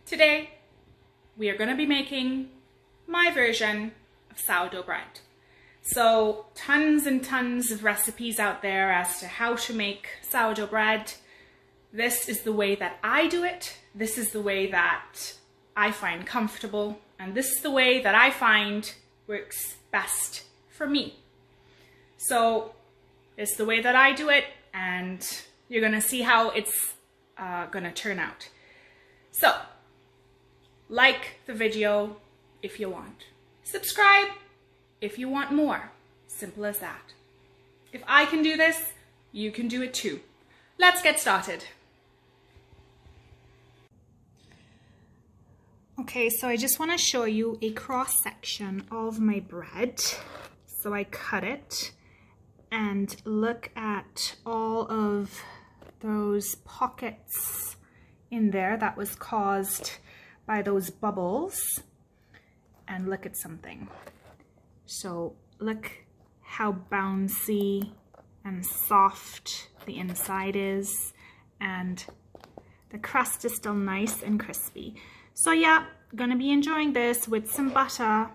Today, we are going to be making my version of sourdough bread. So tons and tons of recipes out there as to how to make sourdough bread. This is the way that I do it. This is the way that I find comfortable. And this is the way that I find works best for me. So it's the way that I do it, and you're going to see how it's going to turn out. So, like the video if you want. Subscribe if you want more. Simple as that. If I can do this, you can do it too. Let's get started. Okay, so I just want to show you a cross section of my bread. So I cut it, and look at all of those pockets in there that was caused by those bubbles. And look at something. So look how bouncy and soft the inside is, and the crust is still nice and crispy. So yeah, gonna be enjoying this with some butter.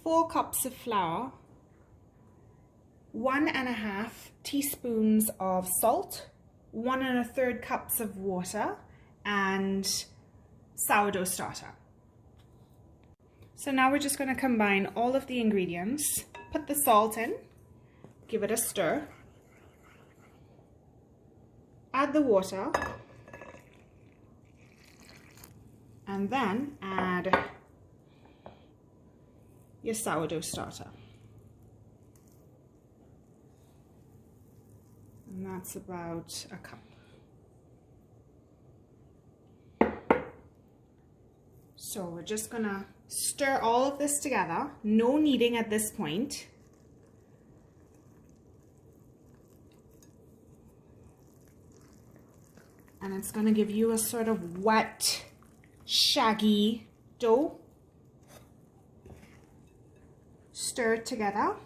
Four cups of flour, 1.5 teaspoons of salt, 1 1/3 cups of water, and sourdough starter. So now we're just going to combine all of the ingredients, put the salt in, give it a stir, add the water, and then add your sourdough starter. And that's about a cup. So we're just gonna stir all of this together. No kneading at this point. And it's gonna give you a sort of wet, shaggy dough. Stir it together,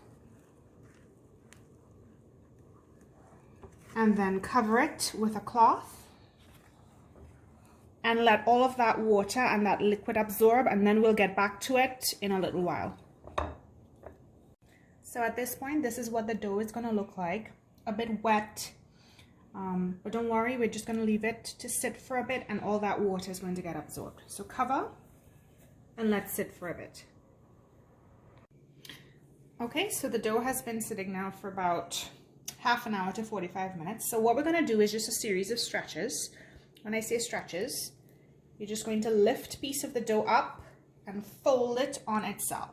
and then cover it with a cloth and let all of that water and that liquid absorb, and then we'll get back to it in a little while. So at this point, this is what the dough is going to look like. A bit wet, but don't worry, we're just going to leave it to sit for a bit, and all that water is going to get absorbed. So cover and let it sit for a bit. Okay, so the dough has been sitting now for about half an hour to 45 minutes. So what we're going to do is just a series of stretches. When I say stretches, you're just going to lift a piece of the dough up and fold it on itself.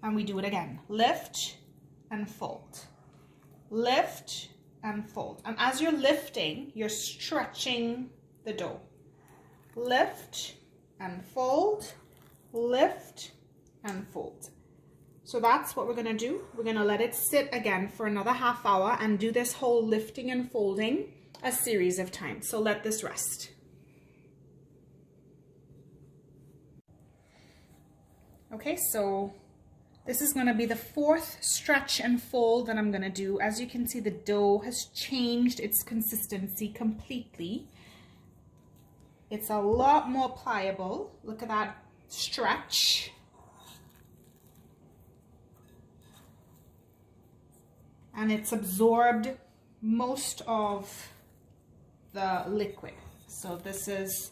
And we do it again. Lift and fold. Lift and fold. And as you're lifting, you're stretching the dough. Lift and fold. Lift and fold. So that's what we're going to do. We're going to let it sit again for another half hour and do this whole lifting and folding a series of times. So let this rest. Okay, so this is going to be the fourth stretch and fold that I'm going to do. As you can see, the dough has changed its consistency completely. It's a lot more pliable. Look at that stretch. And it's absorbed most of the liquid. So this is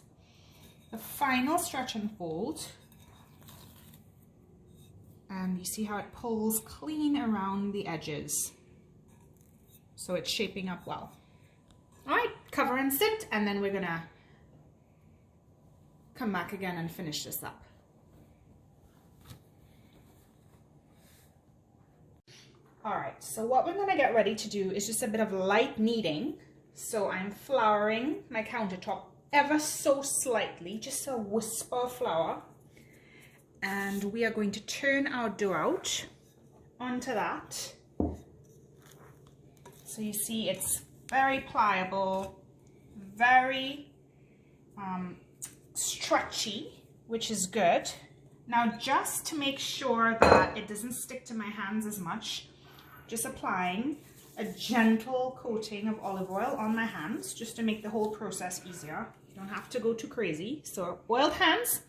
the final stretch and fold. And you see how it pulls clean around the edges. So it's shaping up well. All right, cover and sit, and then we're gonna come back again and finish this up. All right, so what we're gonna get ready to do is just a bit of light kneading. So I'm flouring my countertop ever so slightly, just a whisper of flour. And we are going to turn our dough out onto that. So you see it's very pliable, very stretchy, which is good. Now, just to make sure that it doesn't stick to my hands as much, just applying a gentle coating of olive oil on my hands, just to make the whole process easier. You don't have to go too crazy. So oiled hands.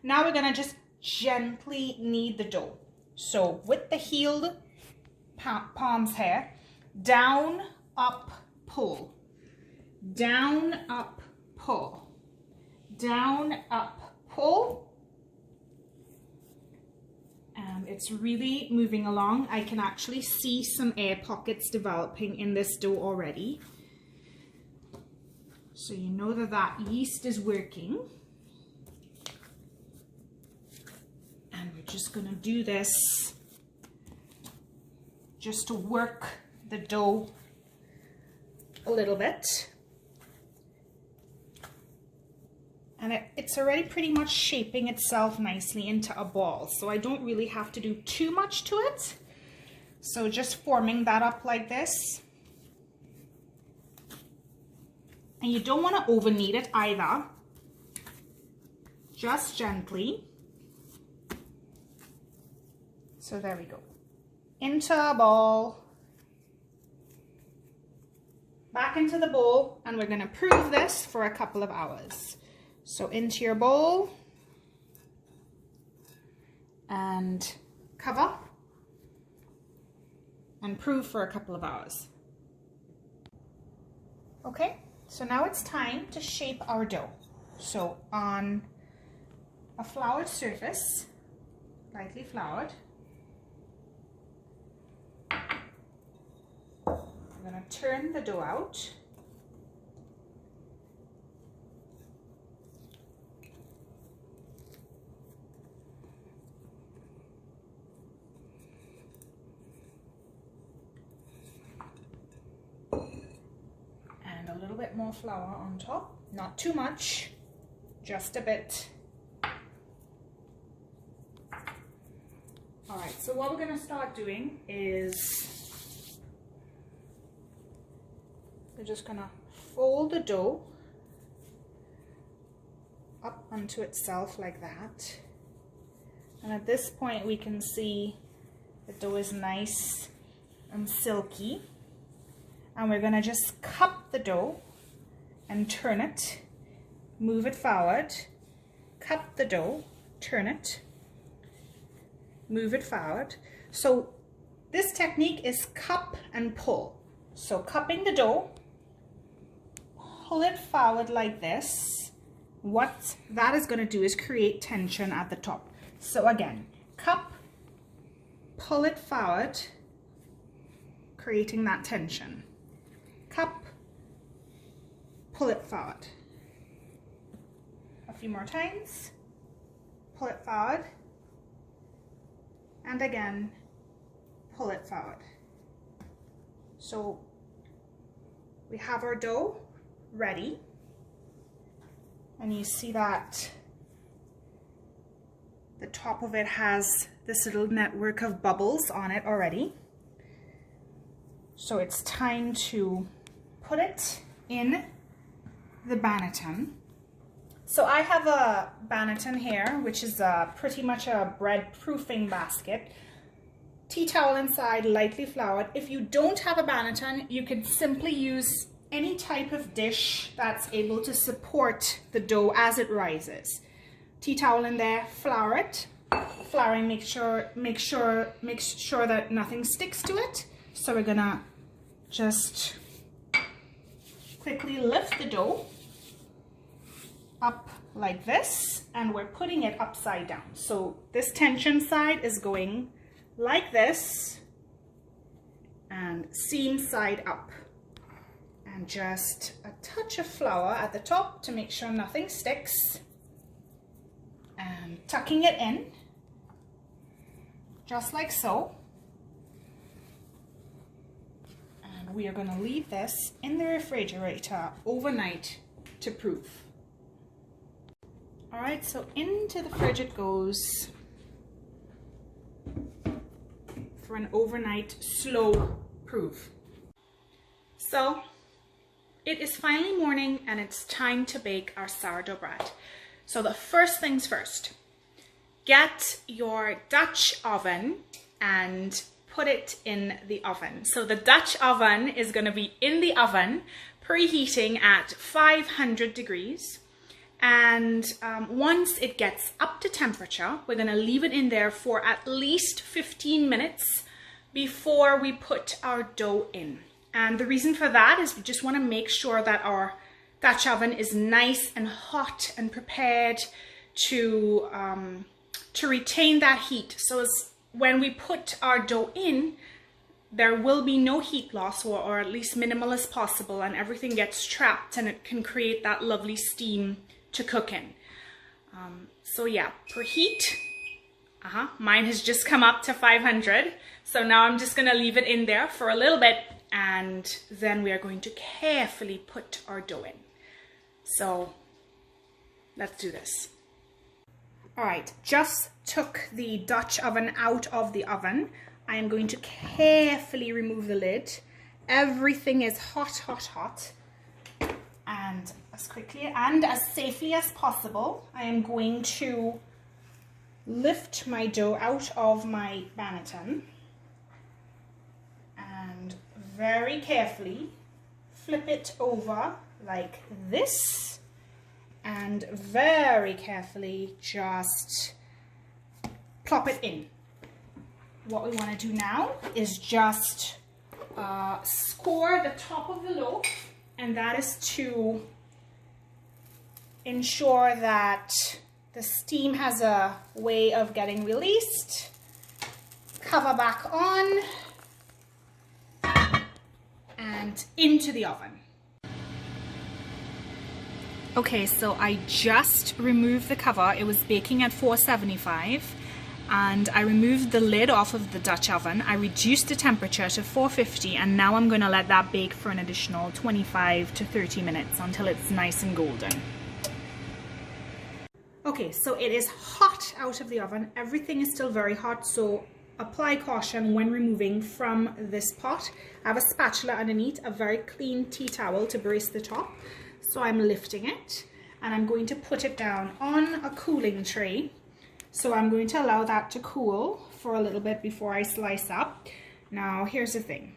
Now we're gonna just gently knead the dough. So with the heeled palms here, down, up, pull. Down, up, pull. Down, up, pull. And it's really moving along. I can actually see some air pockets developing in this dough already. So you know that that yeast is working. And we're just gonna do this just to work the dough a little bit. And it's already pretty much shaping itself nicely into a ball. So I don't really have to do too much to it. So just forming that up like this. And you don't want to over knead it either. Just gently. So there we go. Into a ball. Back into the bowl. And we're going to prove this for a couple of hours. So into your bowl and cover and prove for a couple of hours. Okay, so now it's time to shape our dough. So on a floured surface, lightly floured, I'm going to turn the dough out. A little bit more flour on top, not too much, just a bit. All right, so what we're going to start doing is we're just going to fold the dough up onto itself like that. And at this point we can see the dough is nice and silky. And we're going to just cup the dough and turn it, move it forward, cup the dough, turn it, move it forward. So this technique is cup and pull. So cupping the dough, pull it forward like this. What that is going to do is create tension at the top. So again, cup, pull it forward, creating that tension. Cup, pull it forward. A few more times. Pull it forward. And again, pull it forward. So we have our dough ready. And you see that the top of it has this little network of bubbles on it already. So it's time to put it in the banneton. So I have a banneton here, which is pretty much a bread proofing basket. Tea towel inside, lightly floured. If you don't have a banneton, you can simply use any type of dish that's able to support the dough as it rises. Tea towel in there, flour it. Flouring, make sure that nothing sticks to it. So we're gonna just quickly lift the dough up like this, and we're putting it upside down. So this tension side is going like this and seam side up, and just a touch of flour at the top to make sure nothing sticks, and tucking it in just like so. And we are going to leave this in the refrigerator overnight to proof. All right, so into the fridge it goes for an overnight slow proof. So it is finally morning and it's time to bake our sourdough bread. So the first things first, get your Dutch oven and put it in the oven. So the Dutch oven is going to be in the oven, preheating at 500 degrees. And once it gets up to temperature, we're going to leave it in there for at least 15 minutes before we put our dough in. And the reason for that is we just want to make sure that our Dutch oven is nice and hot and prepared to retain that heat. So when we put our dough in, there will be no heat loss, or at least minimal as possible, and everything gets trapped and it can create that lovely steam to cook in. So yeah, preheat. Mine has just come up to 500. So now I'm just gonna leave it in there for a little bit, and then we are going to carefully put our dough in. So let's do this. All right, just took the Dutch oven out of the oven. I am going to carefully remove the lid. Everything is hot, hot, hot. And as quickly and as safely as possible, I am going to lift my dough out of my banneton and very carefully flip it over like this, and very carefully just plop it in. What we want to do now is just score the top of the loaf, and that is to ensure that the steam has a way of getting released. Cover back on and into the oven. Okay, so I just removed the cover. It was baking at 475, and I removed the lid off of the Dutch oven. I reduced the temperature to 450, and now I'm going to let that bake for an additional 25 to 30 minutes until it's nice and golden. Okay, so it is hot out of the oven. Everything is still very hot, so apply caution when removing from this pot. I have a spatula underneath, a very clean tea towel to brace the top. So I'm lifting it and I'm going to put it down on a cooling tray. So I'm going to allow that to cool for a little bit before I slice up. Now here's the thing.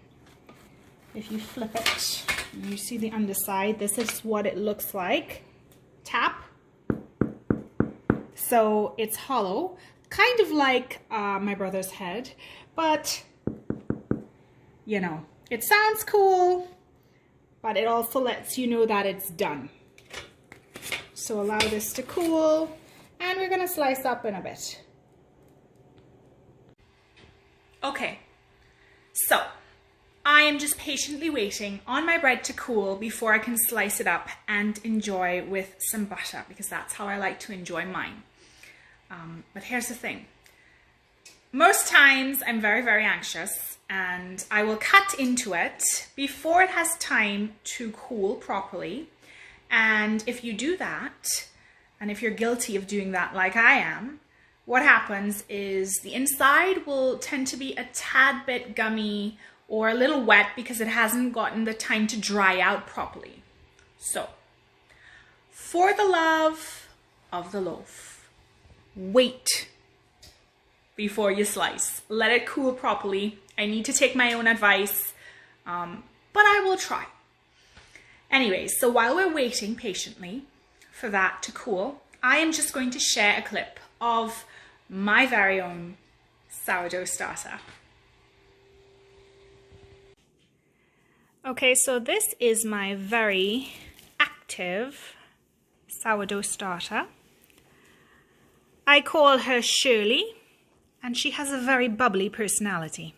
If you flip it, you see the underside. This is what it looks like. Tap. So it's hollow, kind of like my brother's head, but you know, it sounds cool, but it also lets you know that it's done. So allow this to cool, and we're gonna slice up in a bit. Okay, so I am just patiently waiting on my bread to cool before I can slice it up and enjoy with some butter, because that's how I like to enjoy mine. But here's the thing. Most times I'm very, very anxious, and I will cut into it before it has time to cool properly. And if you do that, and if you're guilty of doing that like I am, what happens is the inside will tend to be a tad bit gummy or a little wet because it hasn't gotten the time to dry out properly. So, for the love of the loaf, wait before you slice. Let it cool properly. I need to take my own advice, but I will try. Anyways, so while we're waiting patiently for that to cool, I am just going to share a clip of my very own sourdough starter. Okay, so this is my very active sourdough starter. I call her Shirley, and she has a very bubbly personality.